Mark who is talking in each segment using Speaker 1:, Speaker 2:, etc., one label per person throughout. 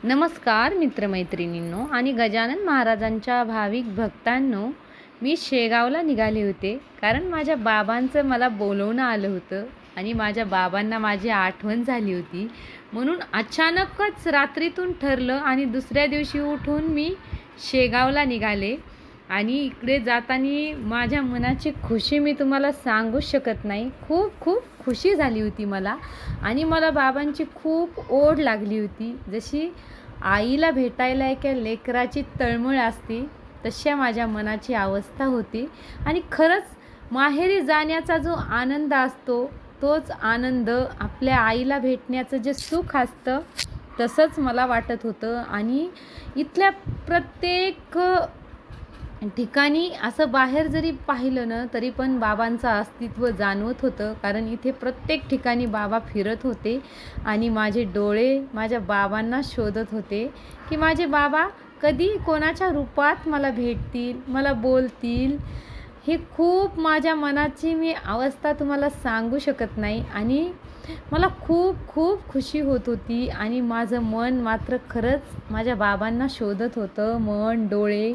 Speaker 1: नमस्कार मित्रमैत्रिणींनो आणि गजानन महाराजांच्या भाविक भक्तांनो, मी शेगावला निघाले होते कारण माझ्या बाबांचं मला बोलवणं आलं होतं आणि माझ्या बाबांना माझी आठवण झाली होती. म्हणून अचानकच रात्रीतून ठरलं आणि दुसऱ्या दिवशी उठून मी शेगावला निघाले. आणि इकडे जाताना माझ्या मनाची खुशी मी तुम्हाला सांगू शकत नाही. खूप खूप खुशी झाली होती मला आणि मला बाबांची खूप ओढ लागली होती. जशी आईला भेटायला एका लेकराची तळमळ असते तशा माझ्या मनाची अवस्था होती. आणि खरंच माहेरी जाण्याचा जो आनंद असतो तोच आनंद आपल्या आईला भेटण्याचं जे सुख असतं तसंच मला वाटत होतं. आणि इथल्या प्रत्येक ठिकाणी असं बाहेर जरी पाहिलं ना तरी पण बाबांचं अस्तित्व जाणवत होतं, कारण इथे प्रत्येक ठिकाणी बाबा फिरत होते आणि माझे डोळे माझ्या बाबांना शोधत होते की माझे बाबा कधी कोणाच्या रूपात मला भेटतील, मला बोलतील. हे खूप माझ्या मनाची मी अवस्था तुम्हाला सांगू शकत नाही. आणि मला खूप खूप खुशी होत होती आणि माझं मन मात्र खरंच माझ्या बाबांना शोधत होतं, मन डोळे,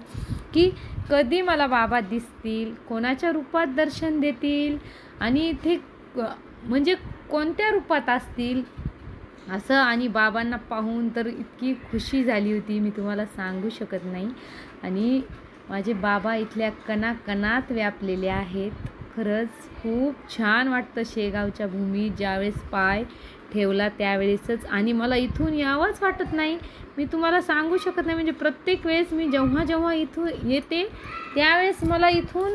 Speaker 1: की कधी मला बाबा दिसतील, कोणाच्या रूपात दर्शन देतील आणि ते म्हणजे कोणत्या रूपात असतील असं. आणि बाबांना पाहून तर इतकी खुशी झाली होती मी तुम्हाला सांगू शकत नाही. आणि माझे बाबा इथल्या कणाकणात व्यापलेले आहेत. खरंच खूप छान वाटतं शेगावच्या भूमीत ज्यावेळेस पाय ठेवला त्यावेळेसच. आणि मला इथून यावंच वाटत नाही, मी तुम्हाला सांगू शकत नाही. म्हणजे प्रत्येक वेळेस मी जेव्हा जेव्हा इथून येते त्यावेळेस मला इथून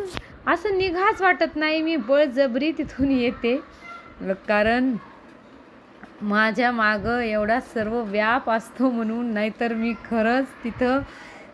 Speaker 1: असं निघाच वाटत नाही. मी बळजबरी तिथून येते कारण माझ्या मागं एवढा सर्व व्याप असतो म्हणून. नाहीतर मी खरंच तिथं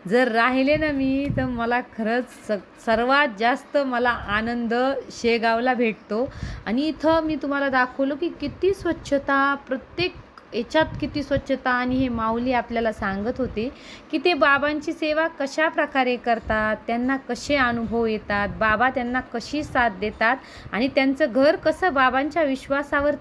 Speaker 1: जर राहिले ना मी तर मला खरंच सर्वात जास्त मला आनंद शेगावला भेटतो. आणि इथं मी तुम्हाला दाखवलं की किती स्वच्छता, प्रत्येक याच्यात किती स्वच्छता. आणि हे माऊली आपल्याला सांगत होते की ते बाबांची सेवा कशा प्रकारे करतात, त्यांना कसे अनुभव येतात, बाबा त्यांना कशी साथ देतात आणि त्यांचं घर कसं बाबांच्या विश्वासावर